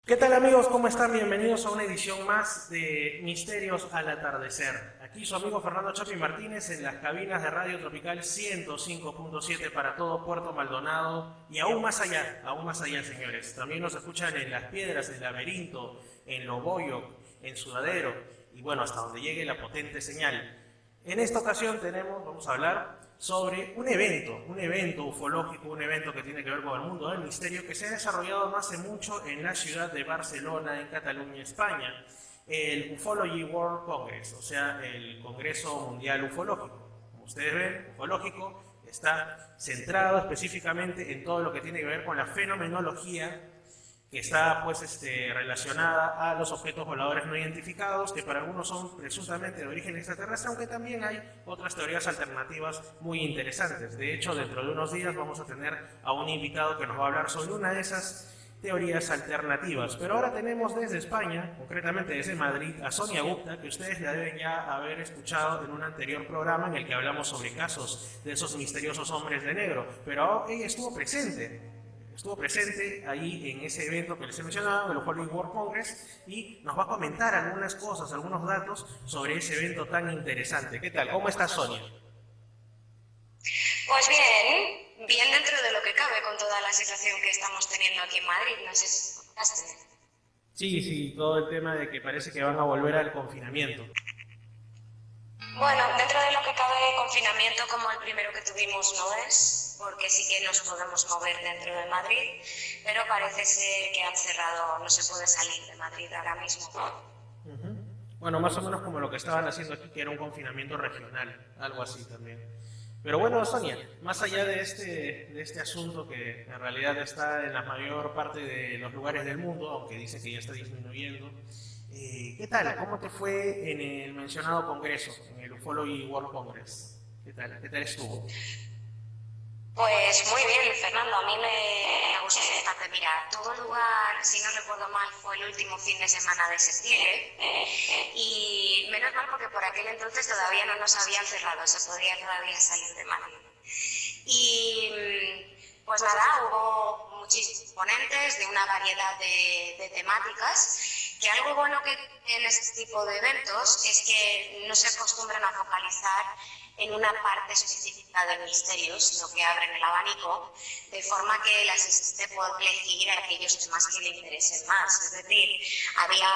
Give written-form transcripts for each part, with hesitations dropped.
¿Qué tal amigos? ¿Cómo están? Bienvenidos a una edición más de Misterios al Atardecer. Aquí su amigo Fernando Chapi Martínez en las cabinas de Radio Tropical 105.7 para todo Puerto Maldonado y aún más allá señores. También nos escuchan en Las Piedras, en Laberinto, en Loboyo, en Sudadero y bueno, hasta donde llegue la potente señal. En esta ocasión vamos a hablar sobre un evento ufológico, un evento que tiene que ver con el mundo del misterio que se ha desarrollado no hace mucho en la ciudad de Barcelona, en Cataluña, España, el Ufology World Congress, o sea, el Congreso Mundial Ufológico. Como ustedes ven, ufológico está centrado específicamente en todo lo que tiene que ver con la fenomenología que está relacionada a los objetos voladores no identificados, que para algunos son presuntamente de origen extraterrestre, aunque también hay otras teorías alternativas muy interesantes. De hecho, dentro de unos días vamos a tener a un invitado que nos va a hablar sobre una de esas teorías alternativas. Pero ahora tenemos desde España, concretamente desde Madrid, a Sonia Gupta, que ustedes la deben ya haber escuchado en un anterior programa en el que hablamos sobre casos de esos misteriosos hombres de negro, pero ella estuvo presente ahí en ese evento que les he mencionado, el Ufology World Congress, y nos va a comentar algunas cosas, algunos datos sobre ese evento tan interesante. ¿Qué tal? ¿Cómo está Sonia? Pues bien dentro de lo que cabe con toda la situación que estamos teniendo aquí en Madrid, no sé si escuchaste. Sí, todo el tema de que parece que van a volver al confinamiento. Bueno, dentro de lo que cabe, confinamiento como el primero que tuvimos no es, porque sí que nos podemos mover dentro de Madrid, pero parece ser que han cerrado, no se puede salir de Madrid ahora mismo. Bueno, más o menos como lo que estaban haciendo aquí, que era un confinamiento regional, algo así también. Pero bueno, Sonia, más allá de este asunto que en realidad está en la mayor parte de los lugares del mundo, aunque dice que ya está disminuyendo, ¿qué tal? ¿Cómo te fue en el mencionado congreso, en el Ufology World Congress? ¿Qué tal? ¿Qué tal estuvo? Pues muy bien, Fernando, a mí me gustó bastante. Mira, tuvo lugar, si no recuerdo mal, fue el último fin de semana de septiembre y menos mal porque por aquel entonces todavía no nos habían cerrado, se podía todavía salir de Madrid. Y pues nada, hubo muchísimos ponentes de una variedad de temáticas, que algo bueno que en este tipo de eventos es que no se acostumbran a focalizar en una parte específica del misterio, sino que abren el abanico, de forma que el asistente pueda elegir aquellos temas que le interesen más. Es decir, había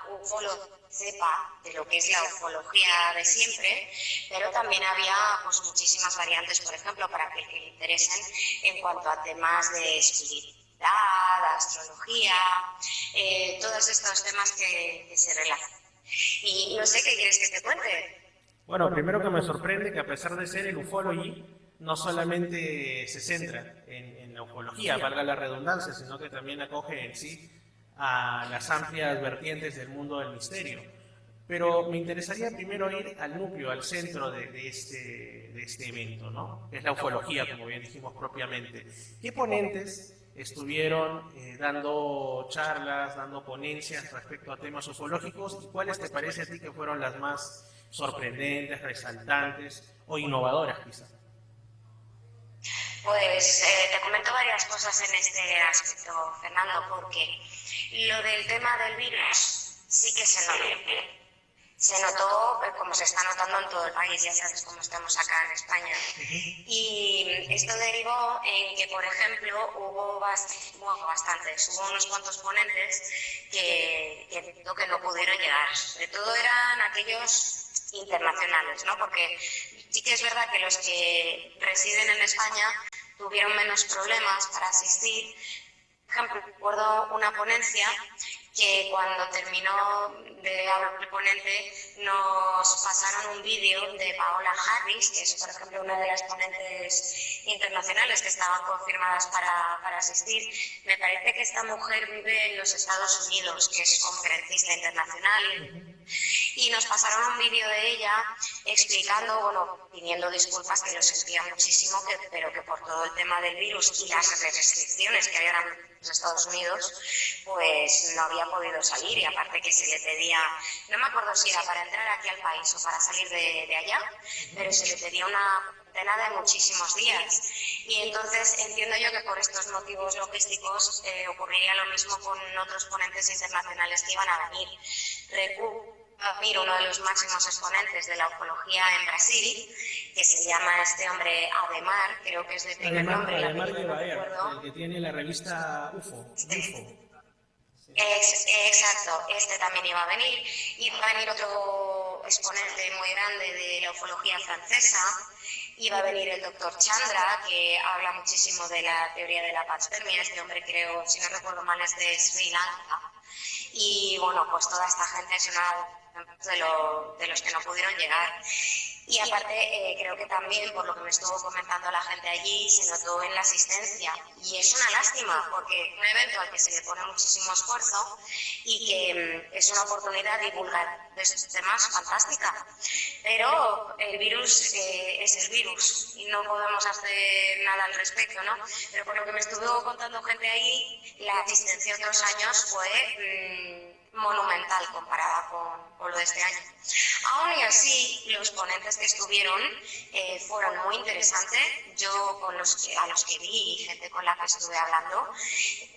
un ufólogo que sepa de lo que es la ufología de siempre, pero también había pues, muchísimas variantes, por ejemplo, para aquel que le interesen en cuanto a temas de espiritualidad, astrología, todos estos temas que se relacionan. Y no sé qué quieres que te cuente. Bueno, primero que me sorprende que a pesar de ser el Ufology, no solamente se centra en la ufología, valga la redundancia, sino que también acoge en sí a las amplias vertientes del mundo del misterio. Pero me interesaría primero ir al núcleo, al centro de este evento, ¿no? Es la ufología, como bien dijimos propiamente. ¿Qué ponentes estuvieron dando charlas, dando ponencias respecto a temas ufológicos y cuáles te parece a ti que fueron las más sorprendentes, resaltantes o innovadoras quizás? Pues te comento varias cosas en este aspecto, Fernando, porque lo del tema del virus sí que se notó. Se notó como se está notando en todo el país, ya sabes cómo estamos acá en España. Y esto derivó en que, por ejemplo, hubo unos cuantos ponentes que no pudieron llegar. Sobre todo eran aquellos internacionales, ¿no? Porque sí que es verdad que los que residen en España tuvieron menos problemas para asistir. Por ejemplo, recuerdo una ponencia que cuando terminó de hablar el ponente nos pasaron un vídeo de Paola Harris, que es, por ejemplo, una de las ponentes internacionales que estaban confirmadas para asistir. Me parece que esta mujer vive en los Estados Unidos, que es conferencista internacional, y nos pasaron un vídeo de ella explicando, bueno, pidiendo disculpas, que lo sentía muchísimo, pero que por todo el tema del virus y las restricciones que había en los Estados Unidos, pues no había podido salir, y aparte que se le pedía, no me acuerdo si era para entrar aquí al país o para salir de allá, pero se le pedía una cuarentena de muchísimos días. Y entonces entiendo yo que por estos motivos logísticos ocurriría lo mismo con otros ponentes internacionales que iban a venir. Mir, uno de los máximos exponentes de la ufología en Brasil, que se llama este hombre Ademar, creo que es de primer nombre, Ademar el que tiene la revista UFO. Exacto, este también iba a venir. Iba a venir otro exponente muy grande de la ufología francesa. Iba a venir el doctor Chandra, que habla muchísimo de la teoría de la panspermia. Este hombre, creo, si no recuerdo mal, es de Sri Lanka. Y bueno, pues toda esta gente es una de los que no pudieron llegar. Y aparte, creo que también, por lo que me estuvo comentando la gente allí, se notó en la asistencia. Y es una lástima, porque es un evento al que se le pone muchísimo esfuerzo y que es una oportunidad de divulgar de estos temas fantástica. Pero el virus es el virus y no podemos hacer nada al respecto, ¿no? Pero por lo que me estuvo contando gente ahí, la asistencia otros años fue monumental comparada con lo de este año. Aún y así, los ponentes que estuvieron fueron muy interesantes. Yo a los que vi y gente con la que estuve hablando,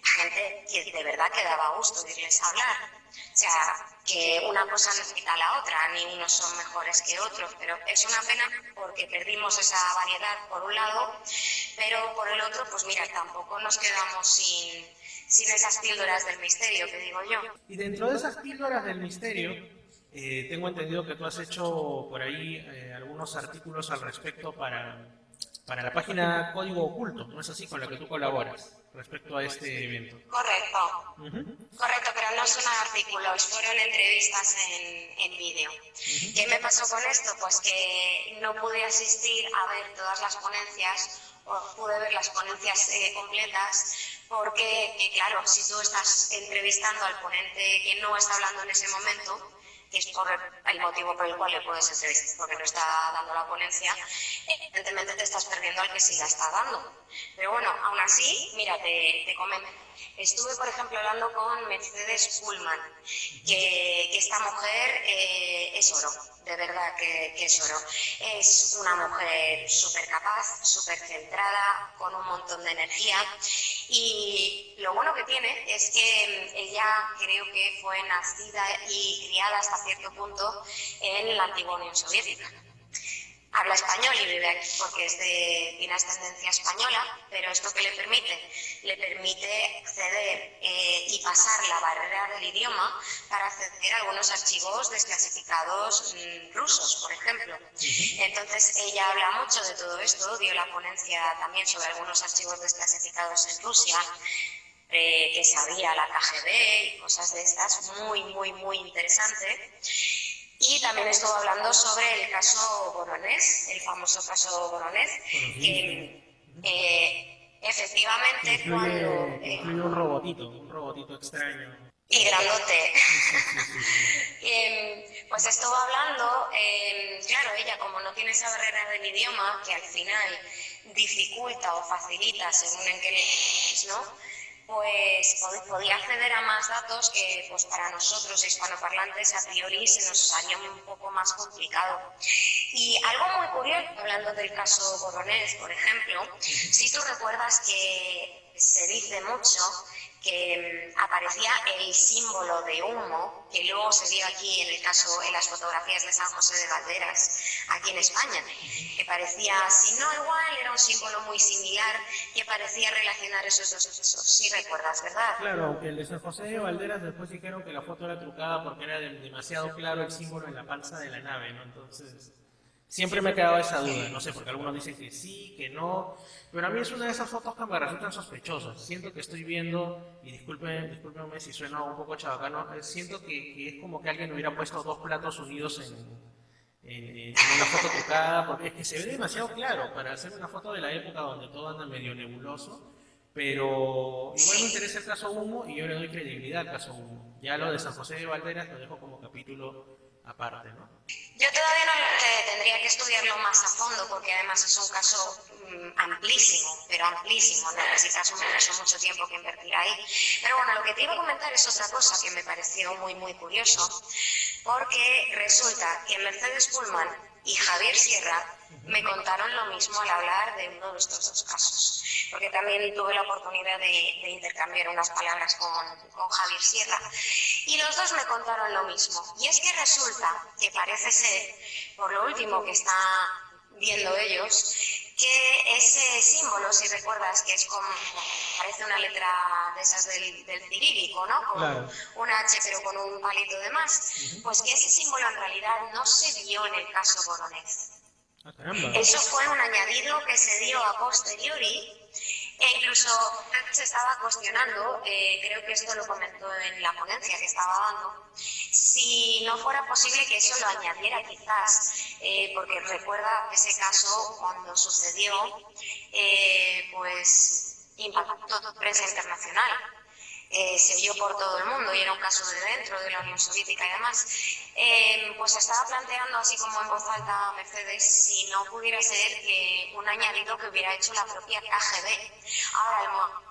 gente que de verdad que daba gusto oírles hablar. O sea, que una cosa no quita la otra, ni unos son mejores que otros, pero es una pena porque perdimos esa variedad por un lado, pero por el otro, pues mira, tampoco nos quedamos sin esas píldoras del misterio, que digo yo. Y dentro de esas píldoras del misterio, tengo entendido que tú has hecho por ahí algunos artículos al respecto para la página Código Oculto, ¿no es así? Con la que tú colaboras respecto a este evento. Correcto, correcto, pero no son artículos, fueron entrevistas en vídeo. ¿Qué me pasó con esto? Pues que no pude asistir a ver todas las ponencias, o pude ver las ponencias completas, porque, claro, si tú estás entrevistando al ponente que no está hablando en ese momento, que es por el motivo por el cual le puedes entrevistar, porque no está dando la ponencia, evidentemente te estás perdiendo al que sí la está dando. Pero bueno, aún así, mira, te comento. Estuve, por ejemplo, hablando con Mercedes Pullman, que esta mujer es oro, de verdad que es oro. Es una mujer súper capaz, súper centrada, con un montón de energía, y lo bueno que tiene es que ella creo que fue nacida y criada hasta cierto punto en la antigua Unión Soviética. Habla español y vive aquí porque tiene ascendencia española, pero ¿esto qué le permite? Le permite acceder y pasar la barrera del idioma para acceder a algunos archivos desclasificados rusos, por ejemplo. Entonces ella habla mucho de todo esto, dio la ponencia también sobre algunos archivos desclasificados en Rusia, que sabía la KGB y cosas de estas, muy interesante. Y también estuvo hablando sobre el caso Voronezh, el famoso caso Voronezh, que efectivamente incluye un robotito extraño. Y grandote. Pues estuvo hablando, claro, ella como no tiene esa barrera del idioma, que al final dificulta o facilita según en qué le, ¿no? Pues podía acceder a más datos que pues para nosotros hispanoparlantes a priori se nos haría un poco más complicado. Y algo muy curioso, hablando del caso Voronezh, por ejemplo, si tú recuerdas que se dice mucho que aparecía el símbolo de humo, que luego se vio aquí en el caso, en las fotografías de San José de Valderas, aquí en España, que parecía, si no igual, era un símbolo muy similar, que parecía relacionar esos dos sucesos. Sí recuerdas, ¿verdad? Claro, aunque el de San José de Valderas después dijeron que la foto era trucada porque era demasiado claro el símbolo en la panza de la nave, ¿no? Entonces, siempre me ha quedado esa duda, no sé, porque algunos dicen que sí, que no, pero a mí es una de esas fotos que me resultan sospechosas. Siento que estoy viendo, y discúlpenme si suena un poco chabacano, siento que es como que alguien hubiera puesto dos platos unidos en una foto trucada, porque es que se ve demasiado claro para hacer una foto de la época donde todo anda medio nebuloso, pero igual me interesa el caso Humo y yo le doy credibilidad al caso Humo. Ya lo de San José de Valderas lo dejo como capítulo aparte, ¿no? Yo todavía no tendría que estudiarlo más a fondo porque además es un caso amplísimo, pero amplísimo, necesitas mucho tiempo que invertir ahí. Pero bueno, lo que te iba a comentar es otra cosa que me pareció muy curioso, porque resulta que Mercedes Pullman y Javier Sierra me contaron lo mismo al hablar de uno de estos dos casos, porque también tuve la oportunidad de intercambiar unas palabras con Javier Sierra y los dos me contaron lo mismo. Y es que resulta que parece ser, por lo último que está viendo ellos, que ese símbolo, si recuerdas, que es como, parece una letra de esas del cirílico, ¿no? Con Claro. una H pero con un palito de más, pues que ese símbolo en realidad no se vio en el caso Boronez. Ah, caramba. Eso fue un añadido que se dio a posteriori e incluso se estaba cuestionando, creo que esto lo comentó en la ponencia que estaba dando, si no fuera posible que eso lo añadiera quizás, porque recuerda que ese caso cuando sucedió, pues impactó la prensa internacional. Se oyó por todo el mundo y era un caso de dentro de la Unión Soviética y demás, pues se estaba planteando así como en voz alta Mercedes si no pudiera ser que un añadido que hubiera hecho la propia KGB. Ahora,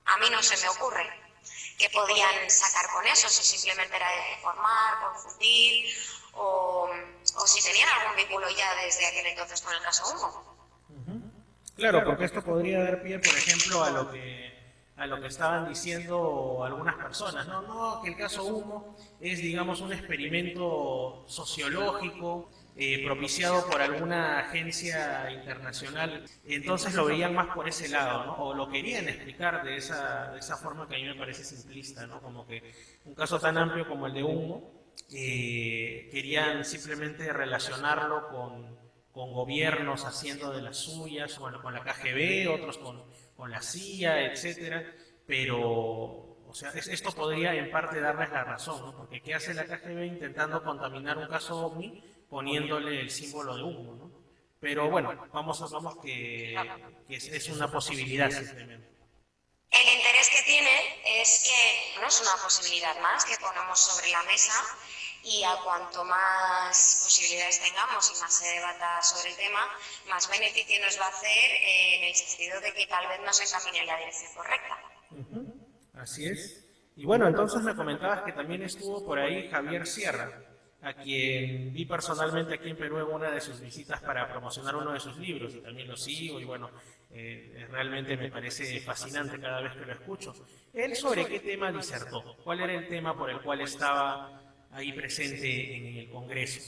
a mí no se me ocurre que podían sacar con eso, si simplemente era deformar, confundir o si tenían algún vínculo ya desde aquel entonces con el caso Humo. Claro, porque esto podría dar pie, por ejemplo, a lo que estaban diciendo algunas personas, no, no, que el caso Humo es, digamos, un experimento sociológico propiciado por alguna agencia internacional, entonces lo veían más por ese lado, ¿no? O lo querían explicar de esa forma que a mí me parece simplista, ¿no? Como que un caso tan amplio como el de Humo, querían simplemente relacionarlo con gobiernos haciendo de las suyas, bueno, con la KGB, otros con la CIA, etcétera, pero, o sea, esto podría en parte darles la razón, ¿no? Porque ¿qué hace la KGB intentando contaminar un caso OVNI poniéndole el símbolo de Humo, ¿no? Pero bueno, vamos que es una posibilidad simplemente. El interés que tiene es que no es una posibilidad más que ponemos sobre la mesa y a cuanto más posibilidades tengamos y más se debata sobre el tema, más beneficio nos va a hacer en el sentido de que tal vez nos encamine en la dirección correcta. Así es. Y bueno, entonces me comentabas que también estuvo por ahí Javier Sierra, a quien vi personalmente aquí en Perú en una de sus visitas para promocionar uno de sus libros, y también lo sigo, y bueno, realmente me parece fascinante cada vez que lo escucho. ¿Él sobre qué tema disertó? ¿Cuál era el tema por el cual estaba ahí presente en el Congreso?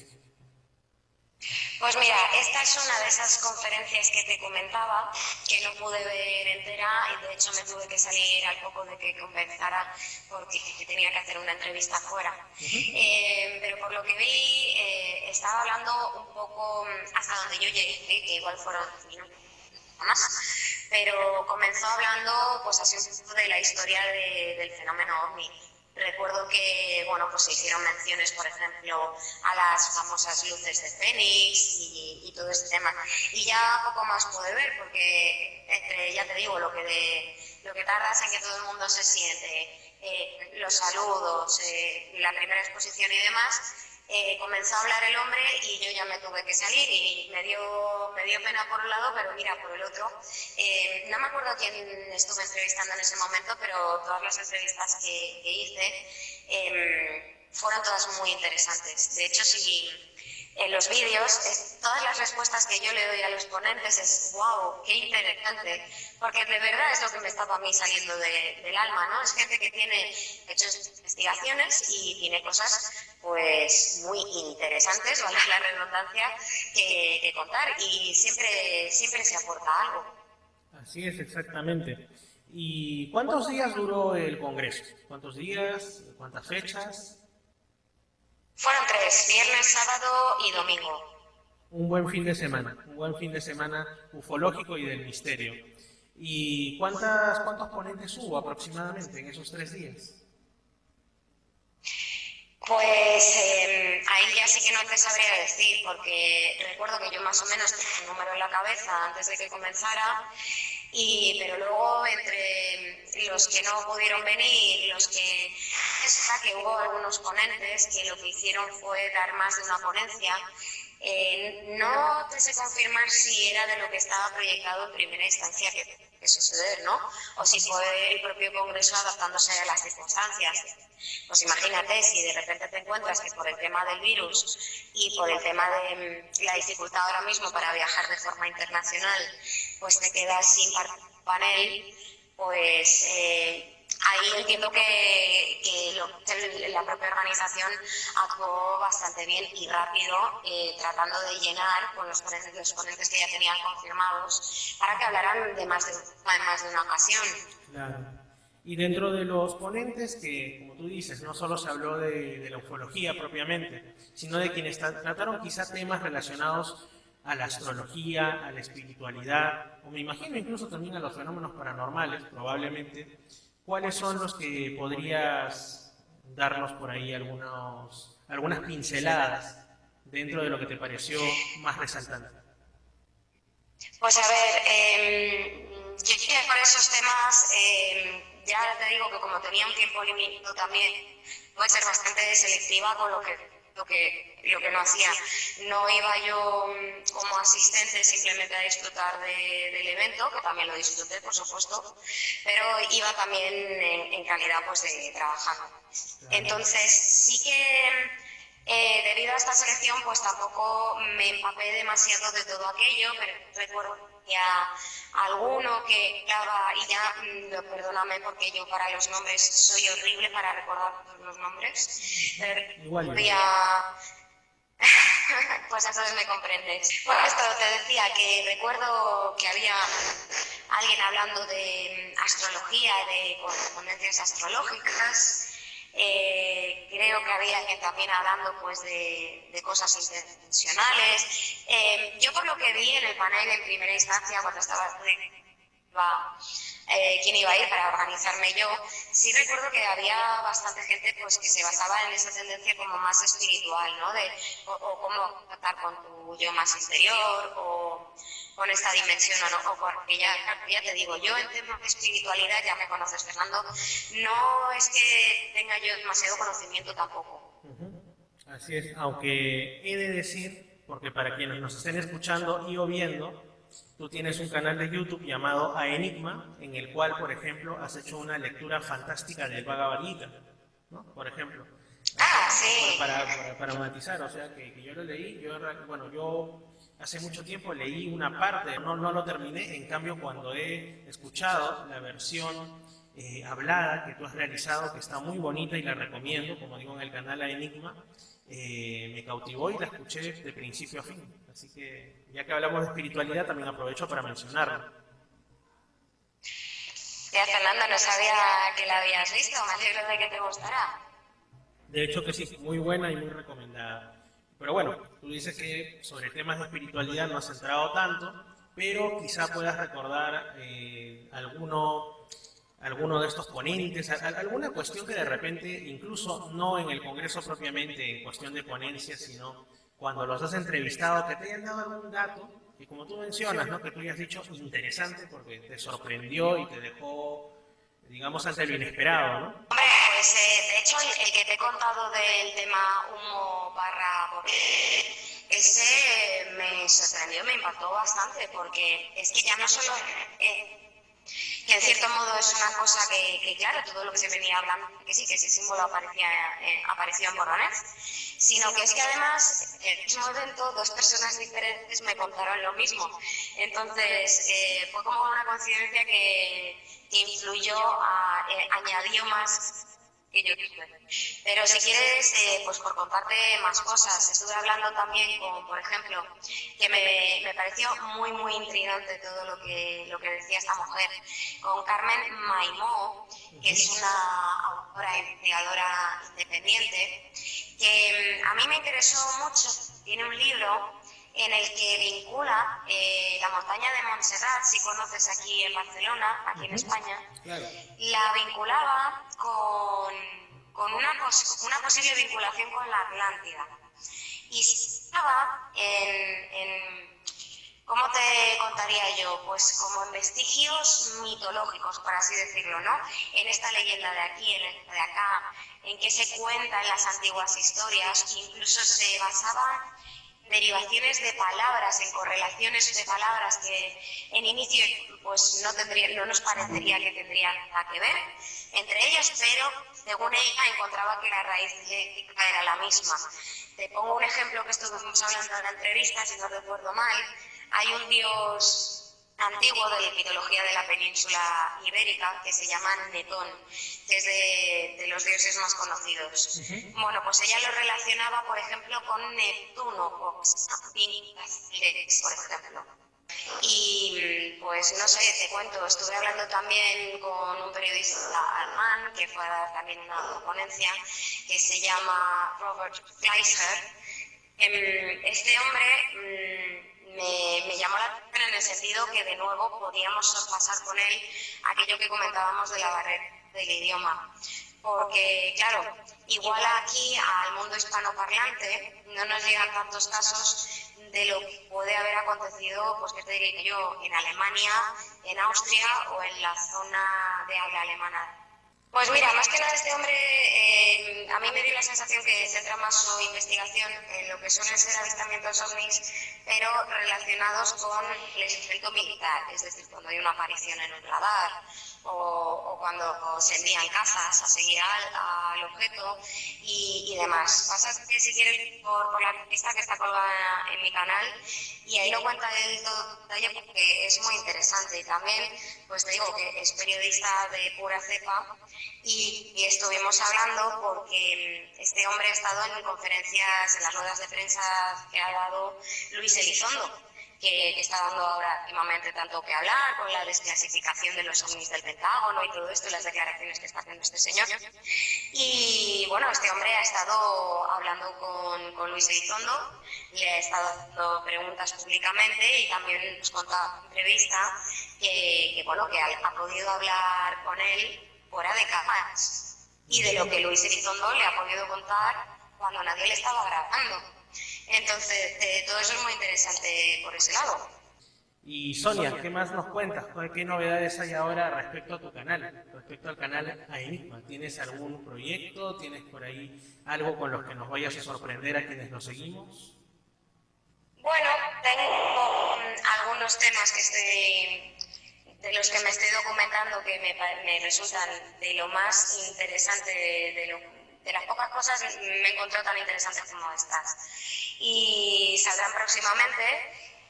Pues mira, esta es una de esas conferencias que te comentaba, que no pude ver entera y de hecho me tuve que salir al poco de que comenzara porque tenía que hacer una entrevista fuera. Pero por lo que vi, estaba hablando un poco hasta donde yo llegué, que igual fueron minutos más, pero comenzó hablando pues así un poco de la historia del fenómeno OVNI. Recuerdo que bueno, pues se hicieron menciones, por ejemplo, a las famosas luces de Fénix y todo este tema. Y ya poco más pude ver, porque entre, ya te digo, lo que tardas en que todo el mundo se siente, los saludos, la primera exposición y demás, comenzó a hablar el hombre y yo ya me tuve que salir y me dio pena por un lado, pero mira, por el otro. No me acuerdo quién estuve entrevistando en ese momento, pero todas las entrevistas que hice fueron todas muy interesantes. De hecho, si en los vídeos, todas las respuestas que yo le doy a los ponentes es wow, qué interesante, porque de verdad es lo que me estaba a mí saliendo del alma, ¿no? Es gente que tiene hecho investigaciones y tiene cosas pues muy interesantes, valga la redundancia, que contar y siempre se aporta algo. Así es, exactamente. ¿Y cuántos días duró el Congreso? ¿Cuántos días? ¿Cuántas fechas? Fueron 3, viernes, sábado y domingo. Un buen fin de semana ufológico y del misterio. ¿Y cuántos ponentes hubo aproximadamente en esos 3 días? Pues ahí ya sí que no te sabría decir, porque recuerdo que yo más o menos tenía un número en la cabeza antes de que comenzara pero luego entre los que no pudieron venir, los que... Es verdad que hubo algunos ponentes que lo que hicieron fue dar más de una ponencia. No te sé confirmar si era de lo que estaba proyectado en primera instancia que suceder, ¿no? O si fue el propio Congreso adaptándose a las circunstancias. Pues imagínate, si de repente te encuentras que por el tema del virus y por el tema de la dificultad ahora mismo para viajar de forma internacional, pues te quedas sin panel, pues ahí entiendo que la propia organización actuó bastante bien y rápido, tratando de llenar con los ponentes que ya tenían confirmados para que hablaran de más de una ocasión. Claro. Y dentro de los ponentes que, como tú dices, no solo se habló de la ufología propiamente, sino de quienes trataron quizá temas relacionados a la astrología, a la espiritualidad, o me imagino incluso también a los fenómenos paranormales, probablemente. ¿Cuáles son los que podrías darnos por ahí algunas pinceladas dentro de lo que te pareció más resaltante? Pues a ver, yo creo que por esos temas, ya te digo que como tenía un tiempo limitado también, puede ser bastante selectiva con lo que no hacía. No iba yo como asistente simplemente a disfrutar del evento, que también lo disfruté, por supuesto, pero iba también en calidad pues de trabajando. Entonces sí que debido a esta selección pues tampoco me empapé demasiado de todo aquello, pero recuerdo que a alguno que daba, y ya perdóname porque yo para los nombres soy horrible para recordar todos los nombres, pero pues entonces me comprendes. Bueno, esto te decía que recuerdo que había alguien hablando de astrología, de correspondencias astrológicas. Creo que había alguien también hablando pues de cosas intencionales. Yo por lo que vi en el panel en primera instancia cuando estaba quién iba a ir para organizarme yo, sí recuerdo que había bastante gente pues que se basaba en esa tendencia como más espiritual, ¿no? O cómo tratar con tu yo más interior o con esta dimensión o porque ya te digo, yo en temas de espiritualidad, ya me conoces, Fernando, no es que tenga yo demasiado conocimiento tampoco. Así es, aunque he de decir, porque para quienes nos estén escuchando y o viendo, tú tienes un canal de YouTube llamado A Enigma, en el cual, por ejemplo, has hecho una lectura fantástica del Bhagavad Gita, ¿no? Por ejemplo. Sí. Para matizar, o sea, que yo lo leí, yo hace mucho tiempo leí una parte, no lo terminé, en cambio cuando he escuchado la versión hablada que tú has realizado, que está muy bonita y la recomiendo, como digo en el canal A Enigma, me cautivó y la escuché de principio a fin. Así que, ya que hablamos de espiritualidad, también aprovecho para mencionarlo. Ya, Fernando, no sabía que la habías visto, me alegro de que te gustara. De hecho que sí, muy buena y muy recomendada. Pero bueno, tú dices que sobre temas de espiritualidad no has centrado tanto, pero quizá puedas recordar alguno de estos ponentes, alguna cuestión que de repente, incluso no en el Congreso propiamente, en cuestión de ponencia, sino cuando los has entrevistado, que te hayan dado algún dato, y como tú mencionas, ¿no? Que tú ya has dicho interesante porque te sorprendió y te dejó, digamos, ante lo inesperado, ¿no? Hombre, pues de hecho el que te he contado del tema humo barra ese me sorprendió, me impactó bastante porque es que ya no solo que en cierto modo es una cosa que claro, todo lo que se venía hablando, que sí, que ese símbolo apareció en Borronez, sino que es que además en el mismo evento dos personas diferentes me contaron lo mismo. Entonces fue como una coincidencia que influyó, añadió más que yo tuve. Pero si quieres, pues por contarte más cosas, estuve hablando también con, por ejemplo, que me pareció muy, muy intrigante todo lo que decía esta mujer, con Carmen Maimó, que es una autora e investigadora independiente, que a mí me interesó mucho. Tiene un libro en el que vincula la montaña de Montserrat, si conoces aquí en Barcelona, aquí en España, Claro. la vinculaba con una posible vinculación con la Atlántida. Y estaba ¿cómo te contaría yo? Pues como en vestigios mitológicos, por así decirlo, ¿no? En esta leyenda de aquí, en esta de acá, en que se cuentan las antiguas historias, incluso se basaban derivaciones de palabras, en correlaciones de palabras que en inicio pues no nos parecería que tendrían nada que ver entre ellas, pero según ella encontraba que la raíz dialéctica era la misma. Te pongo un ejemplo que estuvimos hablando en la entrevista, si no recuerdo mal. Hay un dios antiguo de la mitología de la península ibérica que se llama Netón, que es de los dioses más conocidos. Bueno, pues ella lo relacionaba, por ejemplo, con Neptuno, o por ejemplo. Y pues no sé, te cuento, estuve hablando también con un periodista alemán que fue a dar también una ponencia que se llama Robert Fleischer. Este hombre me llamó la atención en el sentido que de nuevo podíamos sorpasar con él aquello que comentábamos de la barrera del idioma. Porque, claro, igual aquí al mundo hispanoparlante no nos llegan tantos casos de lo que puede haber acontecido, pues que te diré yo, en Alemania, en Austria o en la zona de habla alemana. Pues mira, más que nada este hombre, a mí me dio la sensación que centra más su investigación en lo que suelen ser avistamientos ovnis, pero relacionados con el efecto militar, es decir, cuando hay una aparición en un radar o cuando se envían cazas a seguir al objeto y demás. Pasa que si quieres por la revista que está colgada en mi canal, y ahí lo cuenta él todo detalle porque es muy interesante. Y también, pues te digo que es periodista de pura cepa y estuvimos hablando porque este hombre ha estado en conferencias, en las ruedas de prensa que ha dado Luis Elizondo, que está dando ahora últimamente tanto que hablar con la desclasificación de los ovnis del Pentágono y todo esto, y las declaraciones que está haciendo este señor. Y bueno, este hombre ha estado hablando con Luis Elizondo, le ha estado haciendo preguntas públicamente y también nos contaba en entrevista que ha podido hablar con él fuera de cámaras y de lo que Luis Elizondo le ha podido contar cuando nadie le estaba grabando. Entonces, todo eso es muy interesante por ese lado. Y Sonia, ¿qué más nos cuentas? ¿Qué novedades hay ahora respecto a tu canal? Respecto al canal Enigma, ¿tienes algún proyecto? ¿Tienes por ahí algo con los que nos vayas a sorprender a quienes nos seguimos? Bueno, tengo algunos temas de los que me estoy documentando que me resultan de lo más interesante, de las pocas cosas me encontré tan interesantes como estas. Y saldrán próximamente,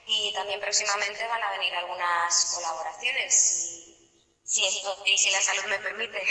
y también próximamente van a venir algunas colaboraciones, si la salud me permite.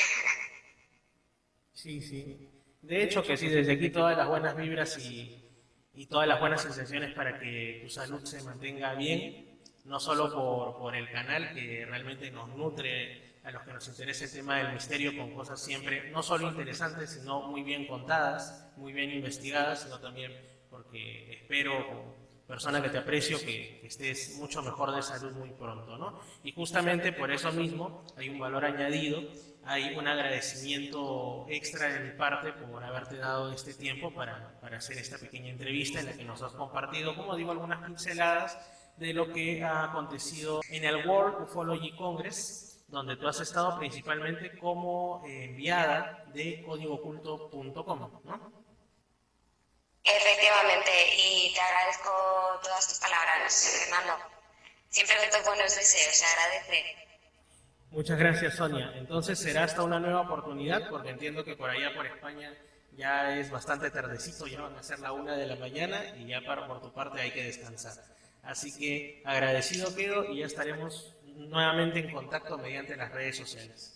Sí, sí. De hecho que sí, desde aquí todas las buenas vibras y todas las buenas intenciones para que tu salud se mantenga bien, no solo por el canal que realmente nos nutre a los que nos interesa el tema del misterio con cosas siempre, no solo interesantes, sino muy bien contadas, muy bien investigadas, sino también porque espero, como persona que te aprecio, que estés mucho mejor de salud muy pronto, ¿no? Y justamente por eso mismo hay un valor añadido, hay un agradecimiento extra de mi parte por haberte dado este tiempo para hacer esta pequeña entrevista en la que nos has compartido, como digo, algunas pinceladas de lo que ha acontecido en el World Ufology Congress, donde tú has estado principalmente como enviada de códigooculto.com, ¿no? Efectivamente, y te agradezco todas tus palabras, Fernando. Siempre que te buenos deseos, se agradece. Muchas gracias, Sonia. Entonces será hasta una nueva oportunidad, porque entiendo que por allá, por España, ya es bastante tardecito, ya van a ser la 1 de la mañana y ya por tu parte hay que descansar. Así que agradecido quedo y ya estaremos nuevamente en contacto mediante las redes sociales.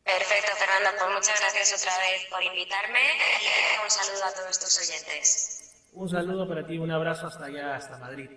Perfecto, Fernando, pues muchas gracias otra vez por invitarme y un saludo a todos tus oyentes. Un saludo para ti, un abrazo hasta allá, hasta Madrid.